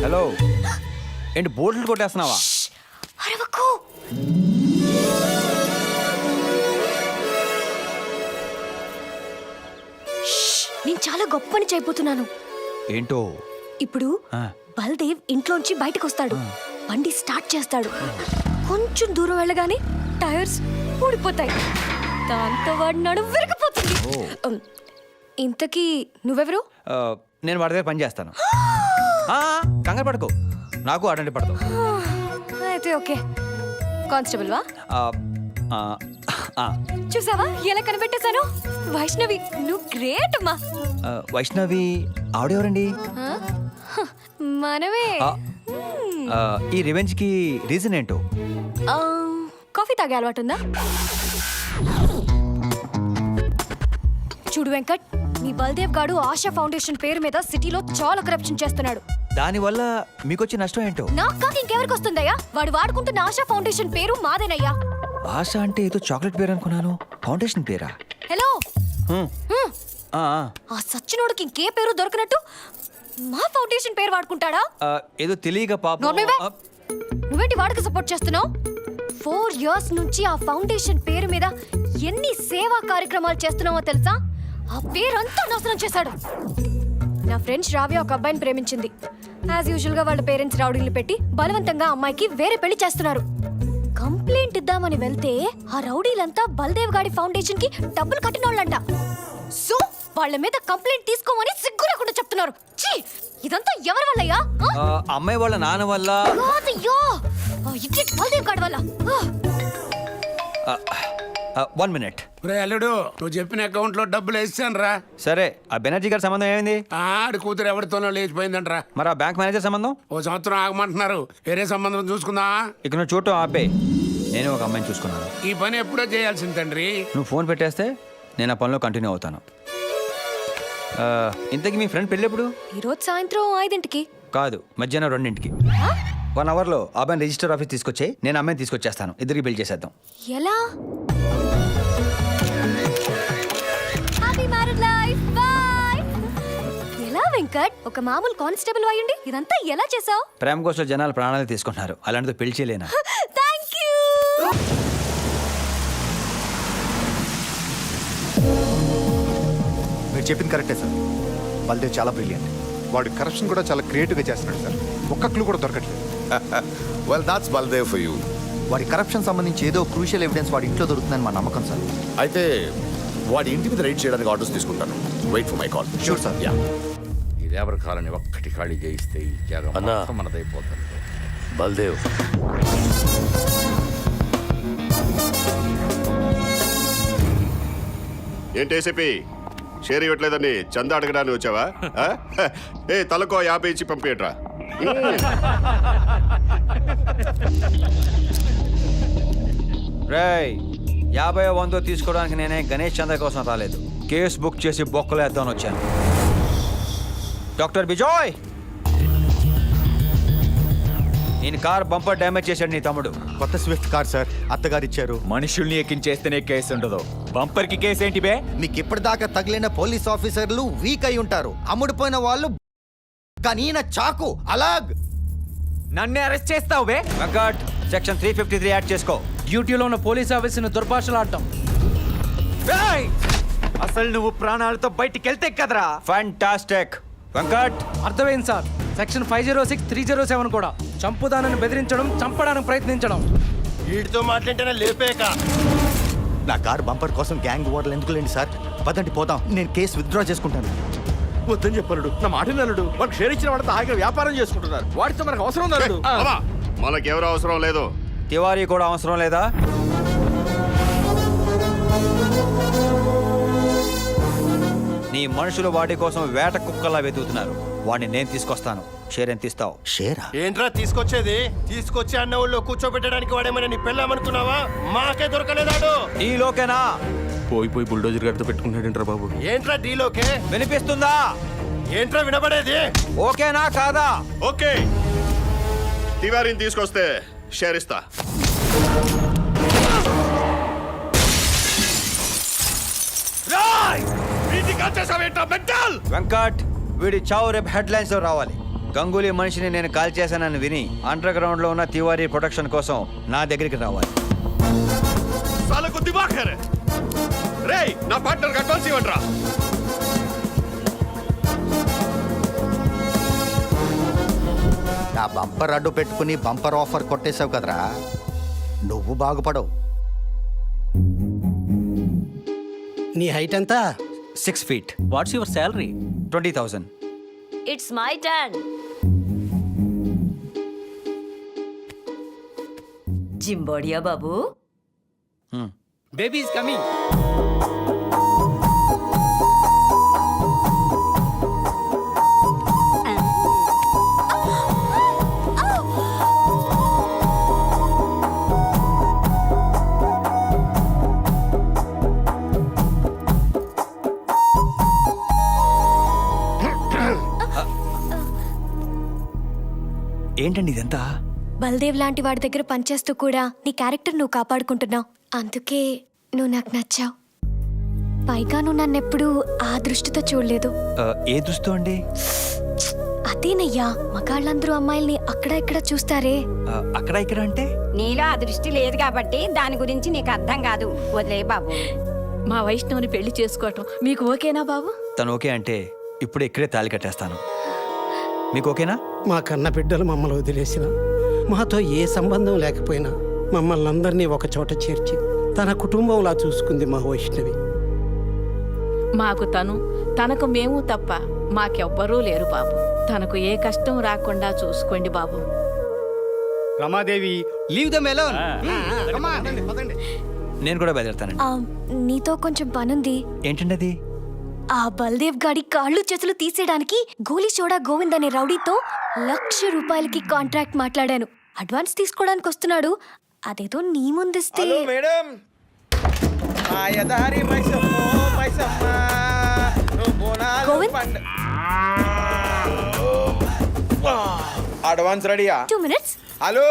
Hello, ఏంటి బోట్లు కొట్టేస్తున్నావా? అరవకు. నేను చాలా గొప్ప పని చేయబోతున్నాను. ఏంటో? ఇప్పుడు బల్దేవ్ ఇంట్లోంచి బయటకు వస్తాడు, బండి స్టార్ట్ చేస్తాడు. కొంచెం దూరం వెళ్ళగానే టైర్స్ ఊడిపోతాయి, దాంతో వాడి నడుము విరిగిపోతుంది. ఇంతకీ నువ్వెవరు? నేను వాడి దగ్గర పని చేస్తాను. కంగారు పడుకో, నాకు అటెండ్ పడతావు. అయితే ఓకే. కానిస్టేబుల్ వా? చూసావా ఎలా కనిపెట్టేశాను? వైష్ణవి, నువ్వు గ్రేట్ అమ్మా. వైష్ణవి ఆవిడెవరండి? మనమే. ఈ రివెంజ్ కి రీజన్ ఏంటో? కాఫీ తాగే అలవాటు ఉందా? చూడు వెంకట్, నీ బల్దేవ్ గాడు ఆశా ఫౌండేషన్ పేరు మీద సిటీలో చాలా కరప్షన్ చేస్తున్నాడు. దానివల్ల మీకొచ్చే నష్టం ఏంటో? నాకు కాక ఇంకెవరికి వస్తుందయ్యా? వాడు వాడుకుంటున్న ఆశా ఫౌండేషన్ పేరు మాదేనయ్యా. ఆశ అంటే ఏదో చాక్లెట్ పేరు అనుకున్నాను. ఫౌండేషన్ పేరా? హలో, ఆ సచ్చినోడికి ఇంకే పేరు దొరకనట్టు మా ఫౌండేషన్ పేరు వాడుకుంటాడా? ఏదో తెలియక పాపం. నువ్వేంటి వాడికి సపోర్ట్ చేస్తున్నావు? 4 years నుంచి ఆ ఫౌండేషన్ పేరు మీద ఎన్ని సేవా కార్యక్రమాలు చేస్తున్నావో తెలుసా? ఆ పేరంతా నాశనం చేశాడు. నా ఫ్రెండ్స్ రావ్య ఒక అబ్బాయిని ప్రేమించింది. యాజ్ యూజువల్ గా వాళ్ళ పేరెంట్స్ రౌడీలు పెట్టి బలవంతంగా అమ్మాయికి వేరే పెళ్లి చేస్తున్నారు. కంప్లైంట్ ఇద్దామని వెళ్తే ఆ రౌడీలంతా బల్దేవ్ గాడి ఫౌండేషన్ కి డబ్బులు కట్టినోళ్ళంట. సో వాళ్ళ మీద కంప్లైంట్ తీసుకోమని సిగ్గు లేకుండా చెప్తున్నారు. ఛీ, ఇదంతా ఎవరి వల్లయ్యా? అమ్మాయి వాళ్ళ నాన్న వల్ల. కాదయ్యో, ఇట్లా బల్దేవ్ గాడి వల్ల. 1 minute. అల్లుడు, నువ్వు చెప్పిన అకౌంట్ లో డబ్బులు వేసాను రా. సరే, ఆ బెనర్జీ గారి సంబంధం ఏమైంది? ఆడి కూతురు ఎవరితోనో లేచిపోయిందంట్రా. మరి ఆ బ్యాంక్ మేనేజర్ సంబంధం? 1 సంవత్సరం ఆగమంటున్నారు. వేరే సంబంధం చూసుకుందా? ఇక నువ్వు చూడటం ఆపే. నేను ఒక అమ్మాయిని చూసుకున్నాను. ఈ పని ఎప్పుడో చేయాల్సింది తండ్రి. నువ్వు ఫోన్ పెట్టేస్తే నేను ఆ పనిలో కంటిన్యూ అవుతాను. ఇంతకీ మీ ఫ్రెండ్ పెళ్ళి ఎప్పుడు? ఈరోజు సాయంత్రం 5ంటికి. కాదు, మధ్యాహ్నం 2ంటికి. 1 అవర్లో అబ్బాయిని రిజిస్టర్ ఆఫీస్ తీసుకొచ్చే, నేను అమ్మాయిని తీసుకొచ్చేస్తాను. ఇద్దరికి బిల్ చేసేద్దాం. ఎలా? Happy married life. బై. ఎలా వెంకట్, ఒక మామూలు కానిస్టేబుల్ అయ్యుండి ఇదంతా ఎలా చేసావు? ప్రేమ కోసం జనాలు ప్రాణాలు తీసుకుంటున్నారు, అలాంటిది పెళ్లి చేయలేనా? థాంక్యూ. మీరు చెప్పింది కరెక్టే సార్. బల్దేవ్ చాలా బ్రిలియంట్. వాడు కరప్షన్ కూడా చాలా క్రియేటివ్గా చేస్తున్నాడు సార్. ఒక్క క్లూ కూడా దొరకట్లేదు. Well that's Baldev for you. వాడి కరప్షన్ సంబంధించి ఏదో క్రూషియల్ ఎవిడెన్స్ వాడి ఇంట్లో దొరుకుతుందని మా నమ్మకం సార్. అయితే వాడి ఇంటి మీద రైడ్ చేయడానికి ఆర్డర్స్ తీసుకుంటాను. Wait for my call. Sure sir. Ya. ఈ లేబర్ కాలనీ ఒక్కటి ఖాళీ చేయిస్తే ఈ జాగం మొత్తం మనదైపోతుంది. బల్దేవ్, ఏంటి ఏసీపీ షేర్ ఇవ్వట్లేదని చందా అడగడానికి వచ్చావా? ఏ తలకో 50 ఇచ్చి పంపించట్రా. రేయ్, 50 100 తీసుకోవడానికి నేనే గణేష్ చంద్ర కోసం రాలేదు. కేసు బుక్ చేసి బొక్కలు వేద్దామని వచ్చాను. డాక్టర్ బిజోయ్, నేను కార్ బంపర్ డ్యామేజ్ చేశాడు నీ తమ్ముడు. కొత్త స్విఫ్ట్ కార్ సార్, అత్తగారు ఇచ్చారు. మనుషుల్ని ఎక్కించేస్తేనే కేసు ఉండదు, బంపర్ కి కేసు ఏంటి బే? మీకు ఇప్పటిదాకా తగిలిన పోలీస్ ఆఫీసర్లు వీక్ అయి ఉంటారు. అమ్ముడుపోయిన వాళ్ళు. కానీ ఈయన చాకు అలాగ్. నన్నే అరెస్ట్ చేస్తావు బే? వెంకట్, సెక్షన్ 353 యాడ్ చేసుకో. డ్యూటీలో ఉన్న పోలీస్ ఆఫీసర్ని దుర్భాషలాడటం. అసలు నువ్వు ప్రాణాలతో బయటికి వెళ్తే కదరా. ఫ్యాంటాస్టిక్. వెంకట్, అర్థమైంది సార్. సెక్షన్ 506, 307 కూడా. చంపుదానని బెదిరించడం, చంపడానికి ప్రయత్నించడం. వీడితో మాట్లాడితేనే లేపేక. నా కార్ బంపర్ కోసం గ్యాంగ్ ఓవర్లు ఎందుకు లేండి సార్? పదండి పోదాం, నేను కేసు విత్డ్రా చేసుకుంటాను. వద్దని చెప్పాడు, నా మాట నలుడు. వాడు షేర్ ఇచ్చిన వాడితో హాయిగా వ్యాపారం చేసుకుంటున్నారు. వాడితో మనకు అవసరం ఉందన్నాడు. మనకెవరు అవసరం లేదు. తివారీ కూడా అవసరం లేదా? నీ మనుషులు వాడి కోసం వేట కుక్కలా వెతుకుతున్నారు. వాడిని నేను తీసుకొస్తాను. షేర్ ఎంత ఇస్తావు? షేరా? ఏంట్రా తీసుకొచ్చేది? తీసుకొచ్చి అన్న ఊళ్ళో కూర్చోబెట్టడానికి వాడేమైనా నీ పెళ్ళామనుకున్నావా? మాకే దొరకలేదాడు. ఈ లోకేనా? పోయి బుల్డోజర్ గారితో పెట్టుకుంటాడంట్రా బాబు. ఏంట్రా డీలోకే? వినిపిస్తుందా? ఏంట్రా వినబడేది? ఓకేనా కాదా? ఓకే, తివారీని తీసుకొస్తే షేర్ ఇస్తా. వెంకట్, వీడి చావు రేపు హెడ్లైన్స్ లో రావాలి. గంగూలీ మనిషిని నేను కాల్ చేశానని విని అండర్ గ్రౌండ్ లో ఉన్న తివారీ ప్రొటెక్షన్ కోసం నా దగ్గరికి రావాలి. సాలకు దిమాగ్ హై రే. రేయ్ నా పార్ట్నర్ కి అడ్వాన్స్ ఇవ్వండి రా. నా బంపర్ అడ్డు పెట్టుకుని బంపర్ ఆఫర్ కొట్టేశావు కదరా, నువ్వు బాగుపడవు. నీ హైట్ ఎంత? 6 feet. What's your salary? 20,000. It's my turn. జింబోడియా బాబు. Baby is coming. ఏంటండి ఇదంతా? బల్దేవ్ లాంటి వాడి దగ్గర పనిచేస్తూ కూడా నీ క్యారెక్టర్ నువ్వు కాపాడుకుంటున్నావు. అందుకే నువ్వు నాకు నచ్చావు. పైగా నువ్వు నన్నెప్పుడు ఆ దృష్టితో చూడలేదు. ఏ దుస్తు అండి? అదేనయ్యా, మగాళ్ళందరూ అమ్మాయిల్ని అక్కడ ఇక్కడ చూస్తారే. అక్కడ ఇక్కడ అంటే? నీలో ఆ దృష్టి లేదు కాబట్టి దాని గురించి నీకు అర్థం కాదు. వదిలే బాబు. మా వైష్ణవుని పెళ్లి చేసుకోవటం మీకు ఓకేనా బాబు? తను ఓకే అంటే ఇప్పుడు ఇక్కడే తాళి కట్టేస్తాను. మీకు ఓకేనా? మా కన్న బిడ్డలు మమ్మల్ని వదిలేసిన, మాతో ఏ సంబంధం లేకపోయినా మమ్మల్ని అందరినీ ఒక చోట చేర్చి తన కుటుంబంలా చూసుకుంది మా వైష్ణవి. మాకు తనకు మేము తప్ప మాకెవ్వరూ లేరు బాబు. తనకు ఏ కష్టం రాకుండా చూసుకోండి బాబు. Ramadevi, leave them alone. నేను కూడా బయలుదేరుతానండి. నీతో కొంచెం పనుంది. ఏంటండి అది? ఆ బల్దేవ్ గాడి కాళ్ళు చేతులు తీసేయడానికి గోలీ సోడా గోవింద్ అనే రౌడీతో ₹1,00,000 కాంట్రాక్ట్ మాట్లాడాను. అడ్వాన్స్ తీసుకోవడానికి వస్తున్నాడు. అదేదో నీ ముందిస్తే. మేడం, గోవింద్, అడ్వాన్స్ రెడీయా? 2 minutes. హలో,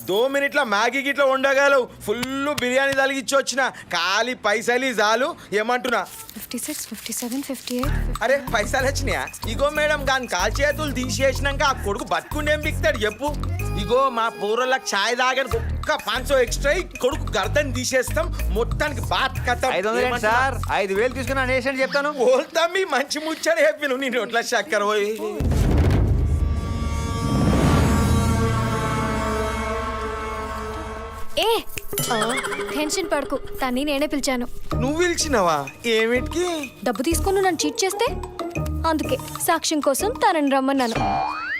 2 మినిట్ల మ్యాగీ గిట్లా ఉండగలవు. ఫుల్ బిర్యానీ తలిగిచ్చి వచ్చిన, ఖాళీ పైసలు చాలు. ఏమంటున్నా? 56, 57, 58. అరే పైసలు వచ్చినాయా? ఇగో మేడం, దాని కాల్ చేతులు తీసేసినాక ఆ కొడుకు బతుకుండేం బిక్తాడు చెప్పు. ఇగో మా పూర్వలకు ఛాయ్ తాగడానికి ఒక్క 500 ఎక్స్ట్రా కొడుకు గర్దని తీసేస్తాం. మొత్తానికి బాత్ కథ. 500 సార్, 5,000 తీసుకున్నా నేషన్ చెప్తాను. పోల్తా మీ మంచి ముచ్చట చెప్పి నువ్వు నీ నోట్ల చక్కర పోయి. ఏ టెన్షన్ పడకు, తన్ని నేనే పిలిచాను. నువ్వు పిలిచినావా? ఏమిటికి? డబ్బు తీసుకొని నన్ను చీట్ చేస్తే అందుకే సాక్ష్యం కోసం తనని రమ్మన్నాను.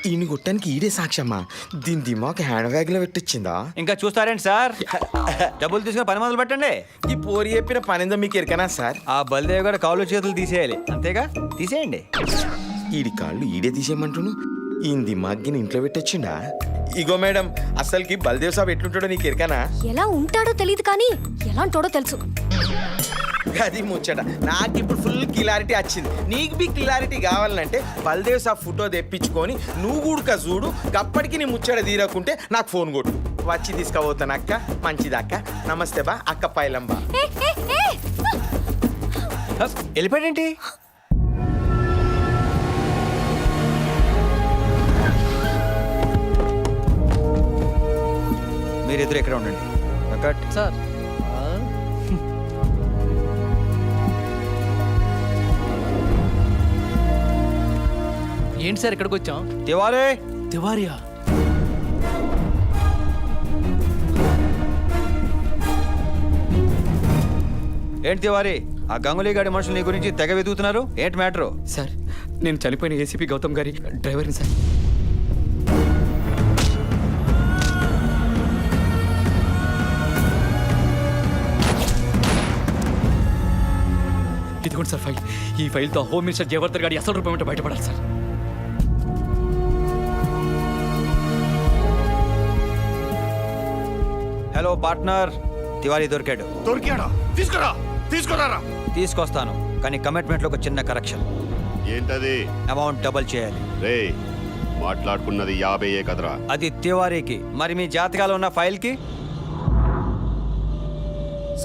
ఈయన గుట్టానికి ఈడే సాక్ష్యమ్మా? దీని దిమాక్ హ్యాండ్ బ్యాగ్ లో పెట్టించిందా? ఇంకా చూస్తారేంటి సార్? డబ్బులు తీసుకుని పని మొదలు పెట్టండి. ఈ పోరి చెప్పిన పనిందో మీకు ఎరకనా సార్? ఆ బల్దేవ్ గారు కాళ్ళు చేతులు తీసేయాలి, అంతేగా? తీసేయండి. ఈడి కాళ్ళు ఈడే తీసేయమంటును. ఈయన దిమాగ్గిని ఇంట్లో పెట్టొచ్చిండా? ఇగో మేడం, అసలుకి బల్దేవ్ సాబ్ ఎట్లుంటాడో నీకు ఎరకనా? ఎలా ఉంటాడో తెలియదు కానీ ఎలాంటోడో తెలుసు. అది ముచ్చట. నాకు ఇప్పుడు ఫుల్ క్లారిటీ వచ్చింది. నీకు బి క్లారిటీ కావాలంటే బల్దేవ్ సాబ్ ఫోటో తెప్పించుకొని నువ్వు కూడక చూడు. అప్పటికి నీ ముచ్చట తీరకుంటే నాకు ఫోన్ కొట్టు, వచ్చి తీసుకుపోతాను. అక్క మంచిదక్క. నమస్తే బా అక్క పైలంబా. వెళ్ళిపోయాడేంటి? మీరిద్దరు ఎక్కడ ఉండండి. సార్ ఏంటి సార్ ఇక్కడికి వచ్చాం? తివారీ, తివారియా? ఏంటి తివారీ? ఆ గంగులీ గాడి మనుషులు నీ గురించి తెగ వెతుకుతున్నారు. ఏంటి మ్యాటరు? సార్, నేను చనిపోయిన ఏసీపీ గౌతమ్ గారి డ్రైవర్ని సార్. ఇదిగోండి సార్ ఫైల్. ఈ ఫైల్తో హోమ్ మినిస్టర్ జయవర్ధన్ గారి అసలు రూపం ఏంటో బయటపడాలి సార్. హలో పార్ట్నర్, తివారీ దొరికాడు. దొరికాడా? తీసుకురా, తీసుకురారా. తీసుకొస్తాను, కానీ కమిట్మెంట్లో ఒక చిన్న కరెక్షన్. ఏంటది? అమౌంట్ డబుల్ చేయాలి. రే మాట్లాడుకున్నది 50 కదరా. అది తివారీకి, మరి మీ జాతకాలు ఉన్న ఫైల్కి?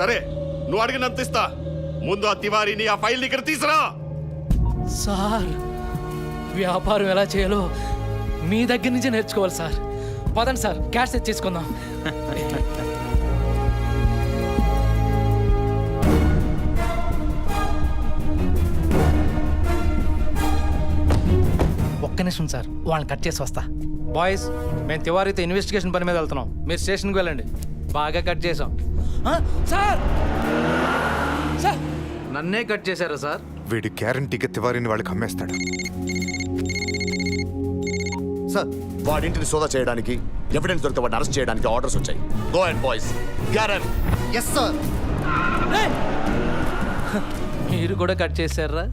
సరే, నువ్వు అడిగినంత ఇస్తా. ముందు ఆ తివారీని ఆ ఫైల్ ఇక్కడ తీసురా. సార్, వ్యాపారం ఎలా చేయాలో మీ దగ్గర నుంచే నేర్చుకోవాలి సార్. పదండి సార్, క్యాష్ తెచ్చేసుకుందాం. ఒక్క నిమిషం సార్, వాళ్ళని కట్ చేసి వస్తా. బాయ్స్, మేము తివారీతో ఇన్వెస్టిగేషన్ పని మీద వెళ్తున్నాం. మీరు స్టేషన్కి వెళ్ళండి. బాగా కట్ చేసాం. సార్ సార్, నన్నే కట్ చేశారా సార్? వీడి గ్యారంటీగా తివారిని వాళ్ళకి అమ్మేస్తాడు. సార్ వాడింటిని సోదా చేయడానికి, ఎవిడెన్స్ దొరికితే వాడిని అరెస్ట్ చేయడానికి ఆర్డర్స్ వచ్చాయి. గో అండ్ బాయ్స్, గ్యారన్. Yes sir. మీరు కూడా కట్ చేశారా?